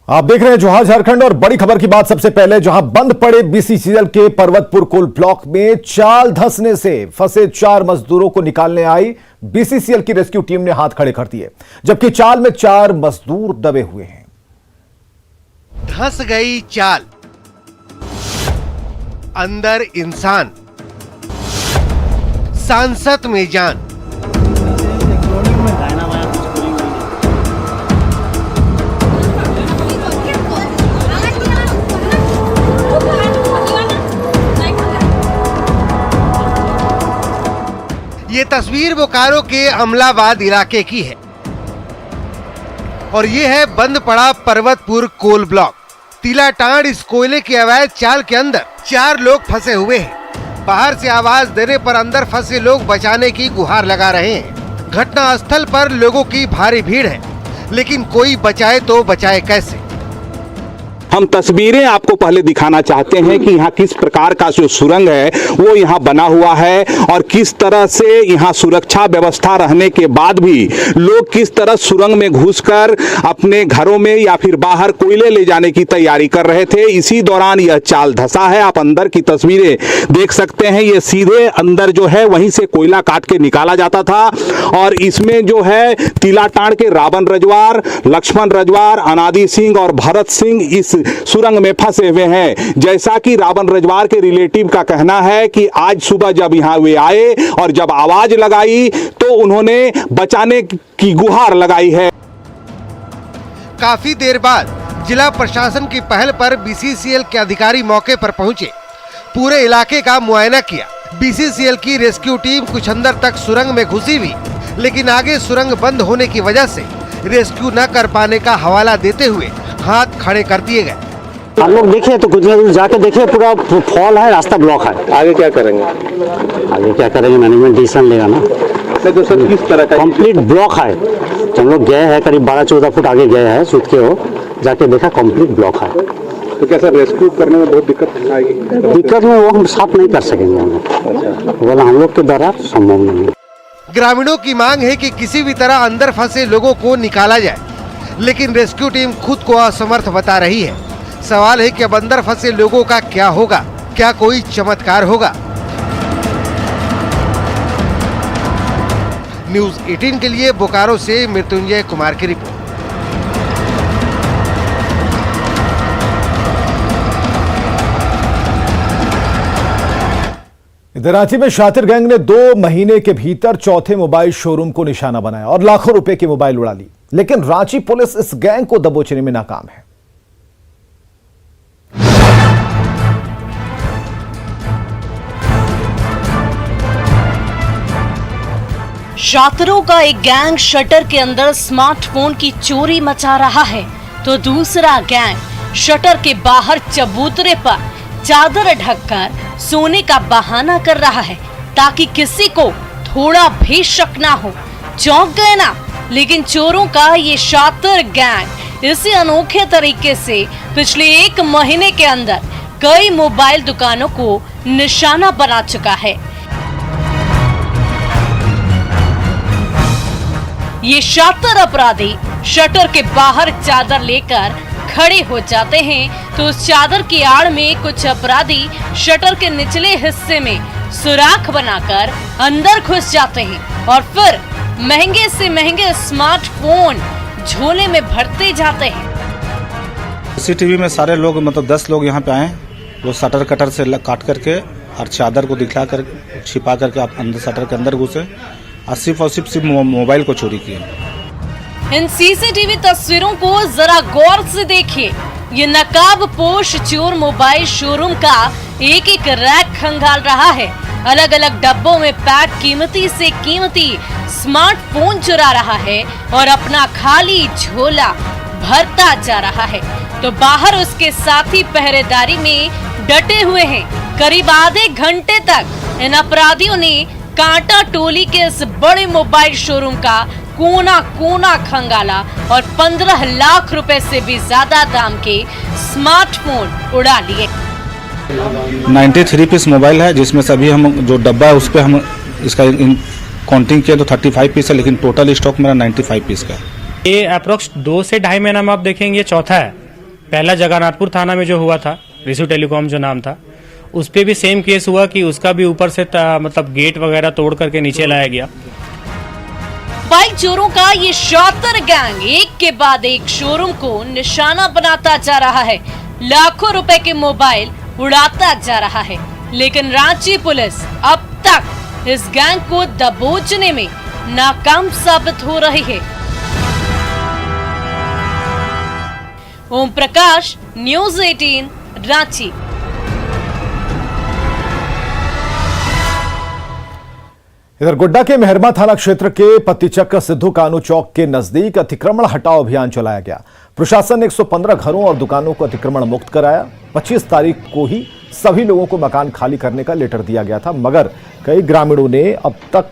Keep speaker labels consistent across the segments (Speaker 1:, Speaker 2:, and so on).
Speaker 1: आप देख रहे हैं जोहार झारखंड और बड़ी खबर की बात सबसे पहले, जहां बंद पड़े बीसीसीएल के पर्वतपुर कोल ब्लॉक में चाल धंसने से फंसे 4 मजदूरों को निकालने आई बीसीसीएल की रेस्क्यू टीम ने हाथ खड़े कर दिए, जबकि चाल में 4 मजदूर दबे हुए हैं।
Speaker 2: धंस गई चाल, अंदर इंसान, सांसद में जान। ये तस्वीर बोकारो के अमलाबाद इलाके की है और ये है बंद पड़ा पर्वतपुर कोल ब्लॉक। तिलाटांड इस कोयले की अवैध चाल के अंदर 4 लोग फंसे हुए हैं। बाहर से आवाज देने पर अंदर फंसे लोग बचाने की गुहार लगा रहे हैं। घटना स्थल पर लोगों की भारी भीड़ है, लेकिन कोई बचाए तो बचाए कैसे।
Speaker 3: हम तस्वीरें आपको पहले दिखाना चाहते हैं कि यहाँ किस प्रकार का जो सुरंग है वो यहाँ बना हुआ है और किस तरह से यहाँ सुरक्षा व्यवस्था रहने के बाद भी लोग किस तरह सुरंग में घुसकर अपने घरों में या फिर बाहर कोयले ले जाने की तैयारी कर रहे थे। इसी दौरान यह चाल धंसा है। आप अंदर की तस्वीरें देख सकते हैं। ये सीधे अंदर जो है वहीं से कोयला काट के निकाला जाता था और इसमें जो है तिलाटांड के रावण रजवार, लक्ष्मण रजवार, अनादि सिंह और भरत सिंह इस सुरंग में फंसे हुए हैं। जैसा कि रावण रजवार के रिलेटिव का कहना है कि आज सुबह जब यहाँ वे आए और जब आवाज लगाई तो उन्होंने बचाने की गुहार लगाई है।
Speaker 2: काफी देर बाद जिला प्रशासन की पहल पर बीसीसीएल के अधिकारी मौके पर पहुंचे, पूरे इलाके का मुआयना किया। बीसीसीएल की रेस्क्यू टीम कुछ अंदर तक सुरंग में घुसी हुई, लेकिन आगे सुरंग बंद होने की वजह से रेस्क्यू न कर पाने का हवाला देते हुए हाथ खड़े कर दिए गए।
Speaker 4: आप लोग देखिए तो कुछ दूर जाके देखिए, पूरा फॉल है, रास्ता ब्लॉक है।
Speaker 3: आगे क्या करेंगे?
Speaker 4: आगे क्या करेंगे, मैनेजमेंट डिसीजन लेगा ना।
Speaker 3: तो सर किस तरह का
Speaker 4: कंप्लीट ब्लॉक है। तो हम लोग गए हैं, करीब 12-14 फुट आगे गए हैं, सूत के हो जाके देखा कंप्लीट ब्लॉक है।
Speaker 3: तो क्या सर रेस्क्यू करने में बहुत दिक्कत आएगी?
Speaker 4: दिक्कत में वो हम साफ नहीं कर सकेंगे, हम लोग बोला हम लोग के द्वारा संभव नहीं है।
Speaker 2: ग्रामीणों की मांग है कि किसी भी तरह अंदर फंसे लोगों को निकाला जाए, लेकिन रेस्क्यू टीम खुद को असमर्थ बता रही है। सवाल है कि अब अंदर फंसे लोगों का क्या होगा? क्या कोई चमत्कार होगा? न्यूज़ 18 के लिए बोकारो से मृत्युंजय कुमार की रिपोर्ट।
Speaker 1: इधर रांची में शातिर गैंग ने 2 महीने के भीतर चौथे मोबाइल शोरूम को निशाना बनाया और लाखों रुपए की मोबाइल उड़ा ली, लेकिन रांची पुलिस इस गैंग को दबोचने में नाकाम है।
Speaker 5: शातिरों का एक गैंग शटर के अंदर स्मार्टफोन की चोरी मचा रहा है, तो दूसरा गैंग शटर के बाहर चबूतरे पर चादर ढककर सोने का बहाना कर रहा है, ताकि किसी को थोड़ा भी शक ना हो। चौंक गए ना? लेकिन चोरों का ये शातिर गैंग इसी अनोखे तरीके से पिछले 1 महीने के अंदर कई मोबाइल दुकानों को निशाना बना चुका है। ये शातिर अपराधी शटर के बाहर चादर लेकर खड़े हो जाते हैं, तो उस चादर की आड़ में कुछ अपराधी शटर के निचले हिस्से में सुराख बनाकर अंदर घुस जाते हैं और फिर महंगे से महंगे स्मार्टफोन झोले में भरते जाते हैं।
Speaker 6: सीसीटीवी में सारे लोग मतलब 10 लोग यहाँ पे आए, वो शटर कटर से काट करके और चादर को दिखला कर छिपा करके आप अंदर शटर के अंदर घुसे और सिर्फ मोबाइल को चोरी किए।
Speaker 5: इन सीसीटीवी तस्वीरों को जरा गौर से देखिए। ये नकाबपोश चोर मोबाइल शोरूम का एक रैक खंगाल रहा है। अलग अलग डब्बों में पैक कीमती से कीमती स्मार्टफोन चुरा रहा है और अपना खाली झोला भरता जा रहा है, तो बाहर उसके साथी पहरेदारी में डटे हुए हैं। करीब आधे घंटे तक इन अपराधियों ने कांटा टोली के इस बड़े मोबाइल शोरूम का कोना कोना खंगाला और 15 लाख रुपए से भी ज्यादा दाम के स्मार्टफोन उड़ा लिए।
Speaker 6: 93 पीस मोबाइल है, जिसमें से अभी हम जो डब्बा है उस पर हम इसका काउंटिंग किया तो 35 पीस है, लेकिन टोटल स्टॉक मेरा 95 पीस का है।
Speaker 7: ये अप्रोक्स 2 से ढाई महीना में आप देखेंगे चौथा है। पहला जगन्नाथपुर थाना में जो हुआ था, रिसु टेलीकॉम जो नाम था, उस पे भी सेम केस हुआ कि उसका भी ऊपर से मतलब गेट वगैरह तोड़ करके नीचे लाया गया।
Speaker 5: बाइक चोरों का ये शातिर गैंग एक के बाद एक शोरूम को निशाना बनाता जा रहा है, लाखों रुपए के मोबाइल उड़ाता जा रहा है। लेकिन रांची पुलिस अब तक इस गैंग को दबोचने में नाकाम साबित हो रही है। ओम प्रकाश, न्यूज़ 18, रांची।
Speaker 1: इधर गोड्डा के मेहरमा थाना क्षेत्र के पत्तीचक सिद्धू कानू चौक के नजदीक अतिक्रमण हटाओ अभियान चलाया गया। प्रशासन ने 115 घरों और दुकानों को अतिक्रमण मुक्त कराया। 25 तारीख को ही सभी लोगों को मकान खाली करने का लेटर दिया गया था, मगर कई ग्रामीणों ने अब तक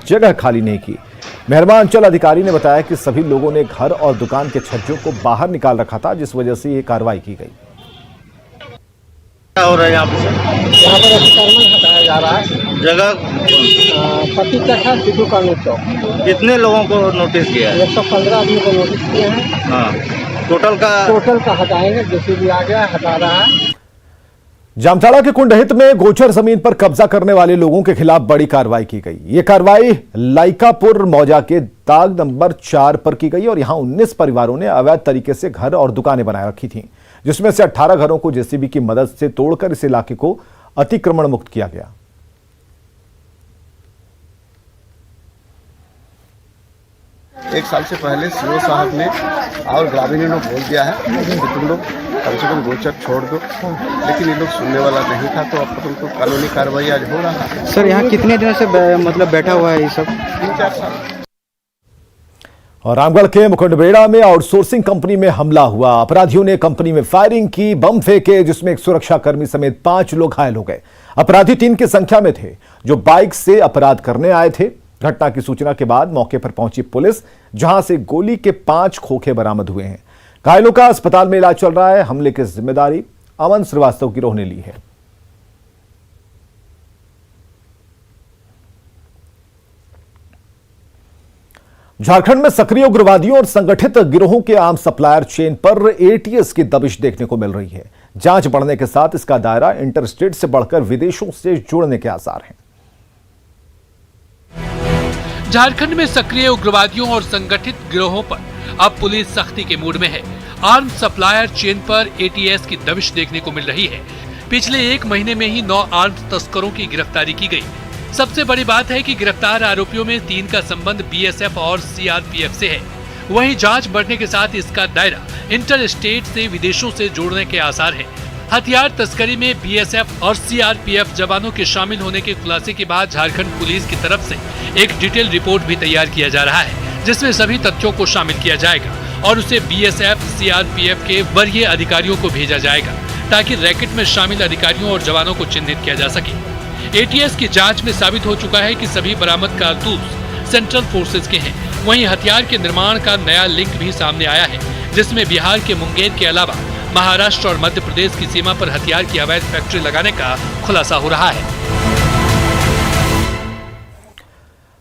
Speaker 1: जगह खाली नहीं की। मेहरमा अंचल अधिकारी ने बताया कि सभी लोगों ने घर और दुकान के छज्जों को बाहर निकाल रखा था, जिस वजह से ये कार्रवाई की गई।
Speaker 8: क्या हो रहा है यहाँ पर अतिक्रमण हटाया जा रहा है। जगह पत्तीचक है, सिद्धू कानू चौक। कितने लोगों को नोटिस किया है? 115 आदमी को नोटिस किया है। हाँ, टोटल का हटाएंगे, जैसे भी आ गया हटा रहा है।
Speaker 1: जामताड़ा के कुंडहित में गोचर जमीन पर कब्जा करने वाले लोगों के खिलाफ बड़ी कार्रवाई की गई। ये कार्रवाई लाइकापुर मौजा के दाग नंबर 4 पर की गई और यहां 19 परिवारों ने अवैध तरीके से घर और दुकानें बनाए रखी थीं, जिसमें से 18 घरों को जेसीबी की मदद से तोड़कर इस इलाके को अतिक्रमण मुक्त किया गया।
Speaker 9: एक साल से पहले सीओ साहब ने और ग्रामीणों ने बोल दिया है कि तुम लोग कम से कम गोचर छोड़ दो, लेकिन ये लोग सुनने वाला नहीं था, तो अब तुमको कानूनी कार्रवाई आज हो रहा है।
Speaker 10: सर, यहाँ कितने दिनों से मतलब बैठा हुआ है ये सब?
Speaker 9: 3-4 साल।
Speaker 1: और रामगढ़ के मुकुंदबेड़ा में आउटसोर्सिंग कंपनी में हमला हुआ। अपराधियों ने कंपनी में फायरिंग की, बम फेंके, जिसमें एक सुरक्षाकर्मी समेत 5 लोग घायल हो गए। अपराधी 3 की संख्या में थे, जो बाइक से अपराध करने आए थे। घटना की सूचना के बाद मौके पर पहुंची पुलिस, जहां से गोली के 5 खोखे बरामद हुए हैं। घायलों का अस्पताल में इलाज चल रहा है। हमले की जिम्मेदारी अमन श्रीवास्तव गिरोह ने ली है। झारखंड में सक्रिय उग्रवादियों और संगठित गिरोहों के आर्म सप्लायर चेन पर एटीएस की दबिश देखने को मिल रही है। जांच बढ़ने के साथ इसका दायरा इंटरस्टेट से बढ़कर विदेशों से जुड़ने के आसार हैं।
Speaker 11: झारखंड में सक्रिय उग्रवादियों और संगठित गिरोहों पर अब पुलिस सख्ती के मूड में है। आर्म सप्लायर चेन पर एटीएस की दबिश देखने को मिल रही है। पिछले 1 महीने में ही 9 आर्म्स तस्करों की गिरफ्तारी की गई। सबसे बड़ी बात है कि गिरफ्तार आरोपियों में 3 का संबंध बीएसएफ और सीआरपीएफ से है। वहीं जांच बढ़ने के साथ इसका दायरा इंटर स्टेट से विदेशों से जोड़ने के आसार है। हथियार तस्करी में बीएसएफ और सीआरपीएफ जवानों के शामिल होने के खुलासे के बाद झारखंड पुलिस की तरफ से एक डिटेल रिपोर्ट भी तैयार किया जा रहा है, जिसमें सभी तथ्यों को शामिल किया जाएगा और उसे बीएसएफ सीआरपीएफ के वरीय अधिकारियों को भेजा जाएगा, ताकि रैकेट में शामिल अधिकारियों और जवानों को चिन्हित किया जा सके। एटीएस की जांच में साबित हो चुका है कि सभी बरामद कारतूस सेंट्रल फोर्सेज के हैं। वहीं हथियार के निर्माण का नया लिंक भी सामने आया है, जिसमें बिहार के मुंगेर के अलावा महाराष्ट्र और मध्य प्रदेश की सीमा पर हथियार की अवैध फैक्ट्री लगाने का खुलासा हो रहा है।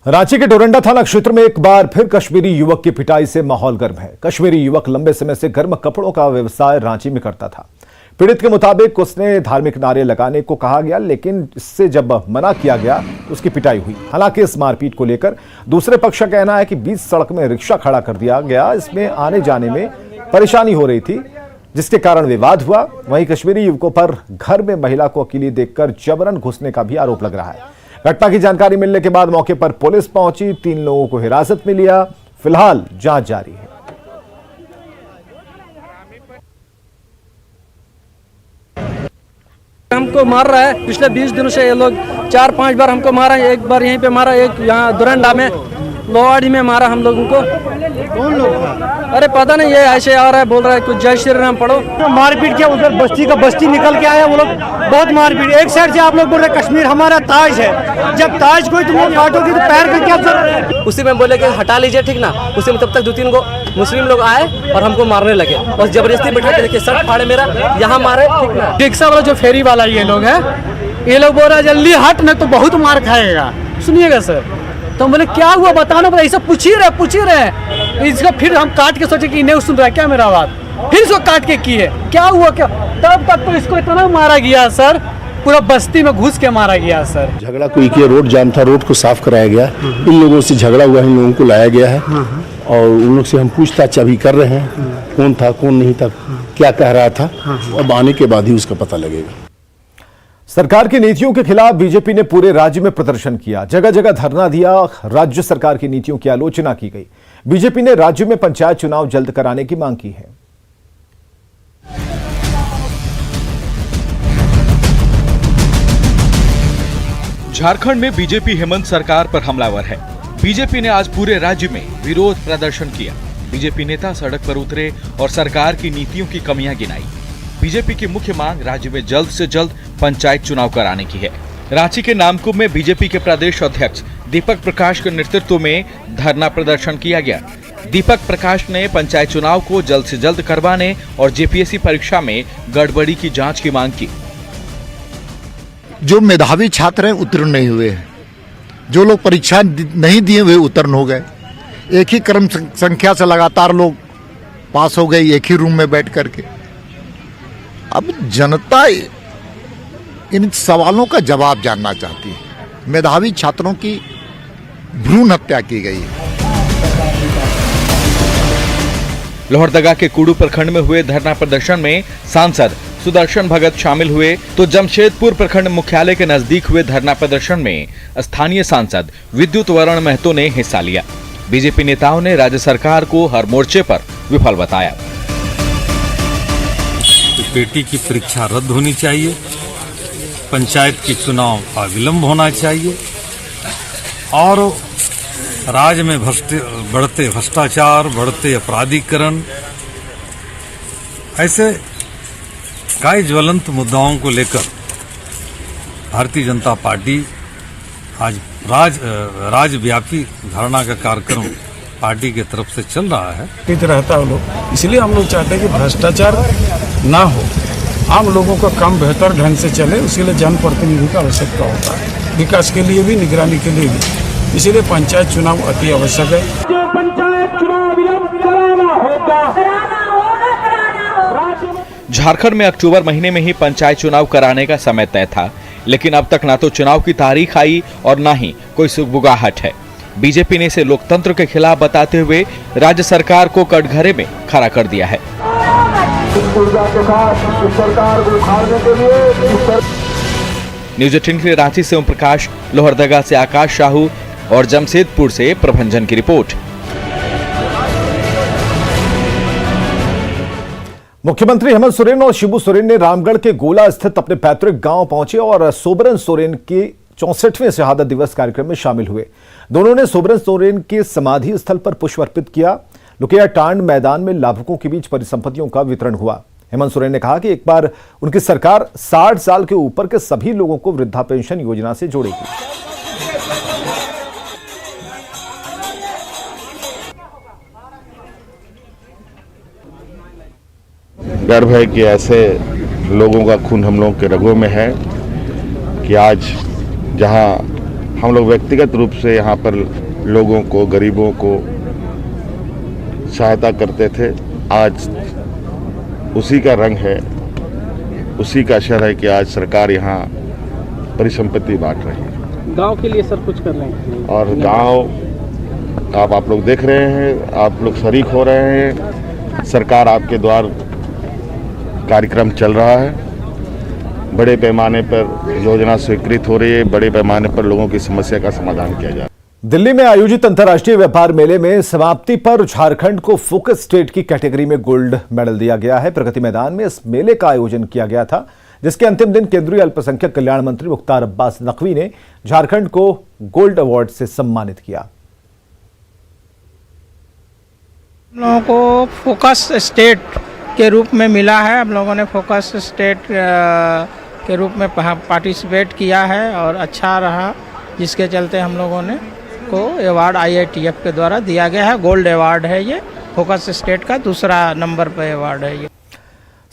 Speaker 1: रांची के डोरंडा थाना क्षेत्र में एक बार फिर कश्मीरी युवक की पिटाई से माहौल गर्म है। कश्मीरी युवक लंबे समय से गर्म कपड़ों का व्यवसाय रांची में करता था। पीड़ित के मुताबिक उसने धार्मिक नारे लगाने को कहा गया, लेकिन इससे जब मना किया गया तो उसकी पिटाई हुई। हालांकि इस मारपीट को लेकर दूसरे पक्ष का कहना है कि बीच सड़क में रिक्शा खड़ा कर दिया गया। इसमें आने जाने में परेशानी हो रही थी, जिसके कारण विवाद हुआ। वहीं कश्मीरी युवकों पर घर में महिला को अकेली देखकर जबरन घुसने का भी आरोप लग रहा है। घटना की जानकारी मिलने के बाद मौके पर पुलिस पहुंची, 3 लोगों को हिरासत में लिया। फिलहाल जांच जारी है।
Speaker 10: हमको मार रहा है पिछले 20 दिनों से। ये लोग 4-5 बार हमको मारा। एक बार यहीं पे मारा, एक यहाँ दुरंडा में, लोहाड़ी में मारा हम लोगों को। कौन लोग? अरे पता नहीं, ये ऐसे आ रहा है, बोल रहा है कुछ जय श्री राम पढ़ो।
Speaker 8: मारपीट किया उधर, बस्ती निकल के आया वो लोग, बहुत मारपीट। एक साइड से आप लोग बोल रहे कश्मीर हमारा ताज है, जब ताज कोई तुम लोग काटोगे तो पैर का क्या असर?
Speaker 10: उसी में बोले कि हटा लीजिए, ठीक ना। उसी में तब तक 2-3 गो मुस्लिम लोग आए और हमको मारने लगे और जबरदस्ती बैठा के देखिए शर्ट फाड़े मेरा, यहाँ मारे, ठीक ना।
Speaker 8: रिक्शा वाला जो फेरी वाला ये लोग है, ये लोग बोल रहा है जल्दी हट नहीं तो बहुत मार खाएगा। सुनिएगा सर, तो बोले क्या हुआ बताना, ऐसा पूछ ही रहे। इसका फिर हम काट के सोचे कि नहीं सुन रहा है क्या मेरा बात।
Speaker 10: फिर इसको काट के की है। क्या हुआ क्या? तब तक तो इसको इतना मारा गया सर, पूरा बस्ती में घुस के मारा गया सर।
Speaker 12: झगड़ा कोई किया, रोड जाम था, रोड को साफ कराया गया। इन लोगों से झगड़ा हुआ, इन लोगों को लाया गया है और उन लोग से हम पूछताछ अभी कर रहे हैं, कौन था कौन नहीं था, क्या कह रहा था। अब आने के बाद ही उसका पता लगेगा।
Speaker 1: सरकार की नीतियों के खिलाफ बीजेपी ने पूरे राज्य में प्रदर्शन किया, जगह जगह धरना दिया, राज्य सरकार की नीतियों की आलोचना की गई। बीजेपी ने राज्य में पंचायत चुनाव जल्द कराने की मांग की है।
Speaker 13: झारखंड में बीजेपी हेमंत सरकार पर हमलावर है। बीजेपी ने आज पूरे राज्य में विरोध प्रदर्शन किया। बीजेपी नेता सड़क पर उतरे और सरकार की नीतियों की कमियां गिनाई। बीजेपी की मुख्य मांग राज्य में जल्द से जल्द पंचायत चुनाव कराने की है। रांची के नामकुम में बीजेपी के प्रदेश अध्यक्ष दीपक प्रकाश के नेतृत्व में धरना प्रदर्शन किया गया। दीपक प्रकाश ने पंचायत चुनाव को जल्द से जल्द करवाने और जेपीएससी परीक्षा में गड़बड़ी की जांच की मांग की।
Speaker 14: जो मेधावी छात्र हैं उत्तीर्ण नहीं हुए हैं, जो लोग परीक्षा नहीं दिए हुए उत्तीर्ण हो गए। एक ही क्रम संख्या से लगातार लोग पास हो गए, एक ही रूम में बैठ करके। अब जनता इन सवालों का जवाब जानना चाहती है। मेधावी छात्रों की भ्रूण हत्या की गई है।
Speaker 13: लोहरदगा के कुडू प्रखंड में हुए धरना प्रदर्शन में सांसद सुदर्शन भगत शामिल हुए, तो जमशेदपुर प्रखंड मुख्यालय के नजदीक हुए धरना प्रदर्शन में स्थानीय सांसद विद्युत वरण महतो ने हिस्सा लिया। बीजेपी नेताओं ने राज्य सरकार को हर मोर्चे पर विफल बताया।
Speaker 15: बेटी की परीक्षा रद्द होनी चाहिए, पंचायत की चुनाव का विलंब होना चाहिए और राज्य में बढ़ते भ्रष्टाचार, बढ़ते अपराधीकरण, ऐसे कई ज्वलंत मुद्दाओं को लेकर भारतीय जनता पार्टी आज राज्यव्यापी धरना का कार्यक्रम पार्टी की तरफ से चल रहा है।
Speaker 16: रहता है लोग, इसलिए हम लोग चाहते हैं कि भ्रष्टाचार ना हो, आम लोगों का काम बेहतर ढंग से चले, उसके लिए जनप्रतिनिधि का आवश्यकता होता है, विकास के लिए भी, निगरानी के लिए भी। इसीलिए पंचायत चुनाव अति आवश्यक है।
Speaker 13: झारखंड में अक्टूबर महीने में ही पंचायत चुनाव कराने का समय तय था, लेकिन अब तक ना तो चुनाव की तारीख आई और ना ही कोई सुगबुगाहट है। बीजेपी ने इसे लोकतंत्र के खिलाफ बताते हुए राज्य सरकार को कटघरे में खड़ा कर दिया है। न्यूज 18 के लिए रांची से ओम प्रकाश, लोहरदगा से आकाश साहू और जमशेदपुर से प्रभंजन की रिपोर्ट।
Speaker 1: मुख्यमंत्री हेमंत सोरेन और शिबू सोरेन ने रामगढ़ के गोला स्थित अपने पैतृक गांव पहुंचे और सोबरन सोरेन के 64वें शहादत दिवस कार्यक्रम में शामिल हुए। दोनों ने सोबरन सोरेन के समाधि स्थल पर पुष्प अर्पित किया। लुकिया टांड मैदान में लाभुकों के बीच परिसंपत्तियों का वितरण हुआ। हेमंत सोरेन ने कहा कि एक बार उनकी सरकार 60 साल के ऊपर के सभी लोगों को वृद्धा पेंशन योजना से जोड़ेगी।
Speaker 17: गर्व है कि ऐसे लोगों का खून हम लोगों के रगों में है कि आज जहां हम लोग व्यक्तिगत रूप से यहाँ पर लोगों को, गरीबों को सहायता करते थे, आज उसी का रंग है, उसी का असर है कि आज सरकार यहाँ परिसंपत्ति बांट रही है।
Speaker 10: गांव के लिए सर कुछ कर रहे हैं
Speaker 17: और गांव आप लोग देख रहे हैं, आप लोग शरीक हो रहे हैं। सरकार आपके द्वार कार्यक्रम चल रहा है, बड़े पैमाने पर योजना स्वीकृत हो रही है, बड़े पैमाने पर लोगों की समस्या का समाधान किया जा रहा है।
Speaker 1: दिल्ली में आयोजित अंतर्राष्ट्रीय व्यापार मेले में समाप्ति पर झारखंड को फोकस स्टेट की कैटेगरी में गोल्ड मेडल दिया गया है। प्रगति मैदान में इस मेले का आयोजन किया गया था, जिसके अंतिम दिन केंद्रीय अल्पसंख्यक कल्याण मंत्री मुख्तार अब्बास नकवी ने झारखंड को गोल्ड अवार्ड से सम्मानित किया।
Speaker 18: हम लोगों को फोकस स्टेट के रूप में मिला है। हम लोगों ने फोकस स्टेट के रूप में पार्टिसिपेट किया है और अच्छा रहा, जिसके चलते हम लोगों ने को अवार्ड IITF के द्वारा दिया गया है। गोल्ड अवार्ड है ये, फोकस स्टेट का दूसरा नंबर पर अवार्ड है ये।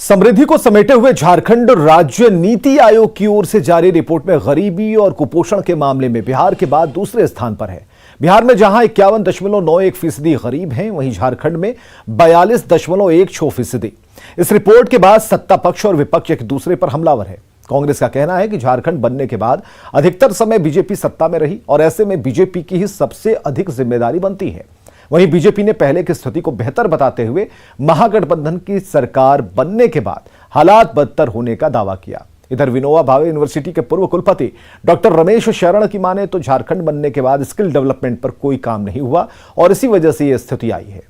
Speaker 1: समृद्धि को समेटे हुए झारखंड राज्य नीति आयोग की ओर से जारी रिपोर्ट में गरीबी और कुपोषण के मामले में बिहार के बाद दूसरे स्थान पर है। बिहार में जहां 51.91% गरीब हैं, वहीं झारखंड में 42.16%। इस रिपोर्ट के बाद सत्ता पक्ष और विपक्ष एक दूसरे पर हमलावर है। कांग्रेस का कहना है कि झारखंड बनने के बाद अधिकतर समय बीजेपी सत्ता में रही और ऐसे में बीजेपी की ही सबसे अधिक जिम्मेदारी बनती है। वहीं बीजेपी ने पहले की स्थिति को बेहतर बताते हुए महागठबंधन की सरकार बनने के बाद हालात बदतर होने का दावा किया। इधर विनोबा भावे यूनिवर्सिटी के पूर्व कुलपति डॉक्टर रमेश शरण की माने तो झारखंड बनने के बाद स्किल डेवलपमेंट पर कोई काम नहीं हुआ और इसी वजह से यह स्थिति आई है।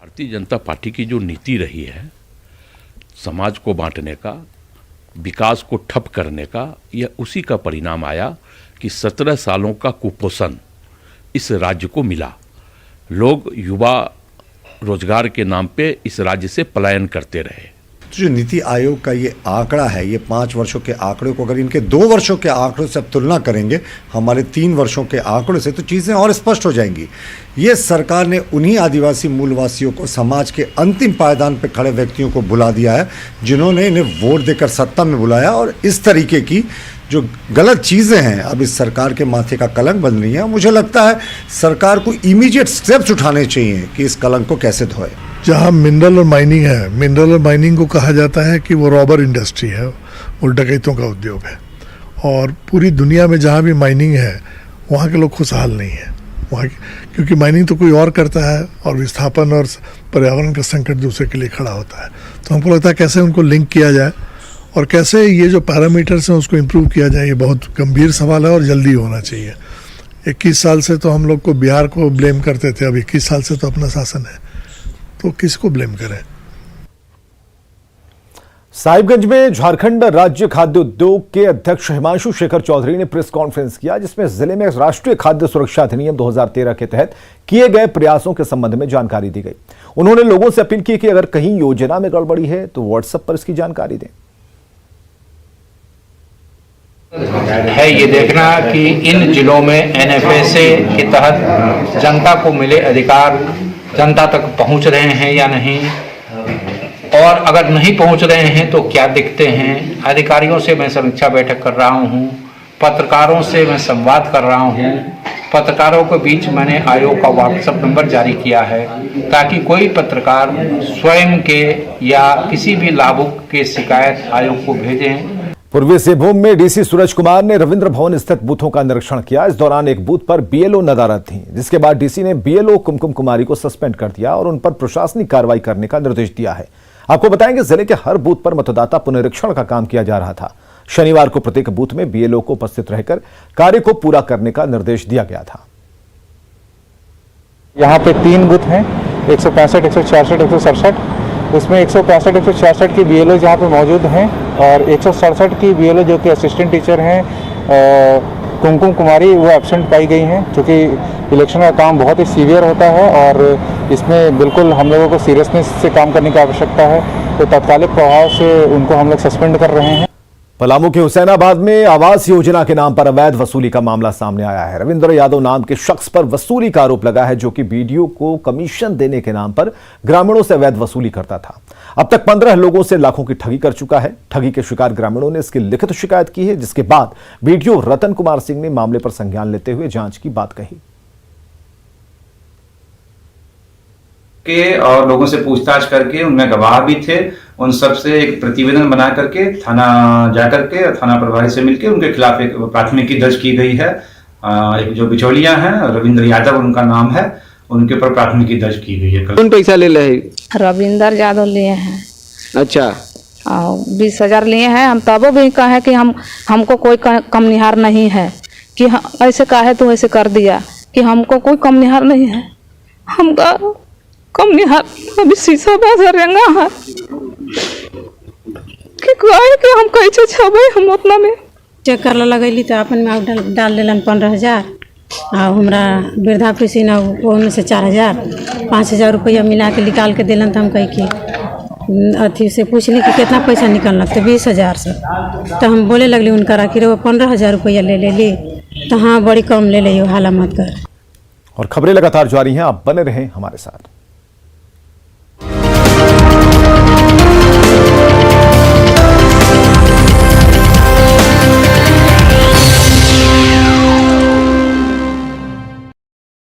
Speaker 19: भारतीय जनता पार्टी की जो नीति रही है समाज को बांटने का, विकास को ठप करने का, यह उसी का परिणाम आया कि 17 सालों का कुपोषण इस राज्य को मिला। लोग युवा रोजगार के नाम पे इस राज्य से पलायन करते रहे।
Speaker 20: जो नीति आयोग का ये आंकड़ा है, ये 5 वर्षों के आंकड़े को अगर इनके 2 वर्षों के आंकड़ों से अब तुलना करेंगे हमारे 3 वर्षों के आंकड़ों से, तो चीज़ें और स्पष्ट हो जाएंगी। ये सरकार ने उन्हीं आदिवासी मूलवासियों को, समाज के अंतिम पायदान पर खड़े व्यक्तियों को बुला दिया है जिन्होंने इन्हें वोट देकर सत्ता में बुलाया, और इस तरीके की जो गलत चीज़ें हैं अब इस सरकार के माथे का कलंक बन रही हैं। मुझे लगता है सरकार को इमीडिएट स्टेप्स उठाने चाहिए कि इस कलंक को कैसे धोए।
Speaker 12: जहाँ मिनरल और माइनिंग है, मिनरल और माइनिंग को कहा जाता है कि वो रॉबर इंडस्ट्री है, वो डकैतों का उद्योग है, और पूरी दुनिया में जहाँ भी माइनिंग है वहाँ के लोग खुशहाल नहीं है वहाँ, क्योंकि माइनिंग तो कोई और करता है और विस्थापन और पर्यावरण का संकट दूसरे के लिए खड़ा होता है। तो हमको लगता है कैसे उनको लिंक किया जाए और कैसे ये जो पैरामीटर्स हैं उसको इम्प्रूव किया जाए, ये बहुत गंभीर सवाल है और जल्दी होना चाहिए। 21 साल से तो हम लोग को बिहार को ब्लेम करते थे, अब 21 साल से तो अपना शासन है, तो किसको ब्लेम करें।
Speaker 1: साहिबगंज में झारखंड राज्य खाद्य उद्योग के अध्यक्ष हिमांशु शेखर चौधरी ने प्रेस कॉन्फ्रेंस किया, जिसमें जिले में राष्ट्रीय खाद्य सुरक्षा अधिनियम 2013 के तहत किए गए प्रयासों के संबंध में जानकारी दी गई। उन्होंने लोगों से अपील की कि अगर कहीं योजना में गड़बड़ी है तो व्हाट्सएप पर इसकी जानकारी दें।
Speaker 21: है ये देखना कि इन जिलों में एनएफएसए के तहत जनता को मिले अधिकार जनता तक पहुंच रहे हैं या नहीं, और अगर नहीं पहुंच रहे हैं तो क्या दिखते हैं। अधिकारियों से मैं समीक्षा बैठक कर रहा हूं, पत्रकारों से मैं संवाद कर रहा हूं। पत्रकारों के बीच मैंने आयोग का व्हाट्सएप नंबर जारी किया है ताकि कोई पत्रकार स्वयं के या किसी भी लाभुक के शिकायत आयोग को भेजें।
Speaker 1: पूर्वी सिंहभूम में डीसी सूरज कुमार ने रविंद्र भवन स्थित बूथों का निरीक्षण किया। इस दौरान एक बूथ पर बीएलओ नदारद थी, जिसके बाद डीसी ने बीएलओ कुमकुम कुमारी को सस्पेंड कर दिया और उन पर प्रशासनिक कार्रवाई करने का निर्देश दिया है। आपको बताएं कि जिले के हर बूथ पर मतदाता पुनरीक्षण का काम किया जा रहा था। शनिवार को प्रत्येक बूथ में बीएलओ को उपस्थित रहकर कार्य को पूरा करने का निर्देश दिया गया था।
Speaker 22: यहाँ पे 3 बूथ हैं, 165, 166, 167। उसमें 165, 166 की बीएलओ जहाँ पे मौजूद हैं और 167 की बीएलओ जो कि असिस्टेंट टीचर हैं कुमकुम कुमारी, वो एब्सेंट पाई गई हैं। क्योंकि इलेक्शन का काम बहुत ही सीवियर होता है और इसमें बिल्कुल हम लोगों को सीरियसनेस से काम करने की आवश्यकता है, तो तत्कालिक प्रभाव से उनको हम लोग सस्पेंड कर रहे हैं।
Speaker 1: पलामू के हुसैनाबाद में आवास योजना के नाम पर अवैध वसूली का मामला सामने आया है। रविंद्र यादव नाम के शख्स पर वसूली का आरोप लगा है, जो कि बीडीओ को कमीशन देने के नाम पर ग्रामीणों से अवैध वसूली करता था। अब तक 15 लोगों से लाखों की ठगी कर चुका है। ठगी के शिकार ग्रामीणों ने इसकी लिखित शिकायत की है, जिसके बाद बीडीओ रतन कुमार सिंह ने मामले पर संज्ञान लेते हुए जांच की बात कही
Speaker 23: के और लोगों से पूछताछ करके उनमें गवाह भी थे, उन सब से एक प्रतिवेदन बना करके थाना जा करके थाना प्रभारी से मिलकर उनके खिलाफ एक प्राथमिकी दर्ज की गई है। एक जो बिचौलिया हैं रविंद्र यादव उनका नाम है, उनके ऊपर प्राथमिकी दर्ज की गई है।
Speaker 24: कौन पैसा ले रहे?
Speaker 25: रविंदर यादव लिए हैं।
Speaker 24: अच्छा,
Speaker 25: 20,000 लिए हैं। हम तब भी कहे कि हमको कोई कम निहार नहीं है, कि ऐसे कहे तो ऐसे कर दिया कि हमको कोई कम निहार नहीं है। हमका कम निहार अभी शीशा बाजार रंगा है कि हम कैसे छबे हम उतना में
Speaker 26: चेक कर लगैली तो अपन में डाल दिलन 15,000 और हमारा वृद्धा पेंशन ओमे से 4,000, 5,000 रुपया मिला के निकाल के दिलन। तो हम कही कि अथी से पूछली कि कितना पैसा निकलना, तो 20,000 से। तो हम बोले लगली उनका राखी रहो 15,000 रुपया ले ली। तो हाँ, बड़ी कम ले ली, हाला मत कर।
Speaker 1: और खबरें लगातार जारी हैं, आप बने रहें हमारे साथ।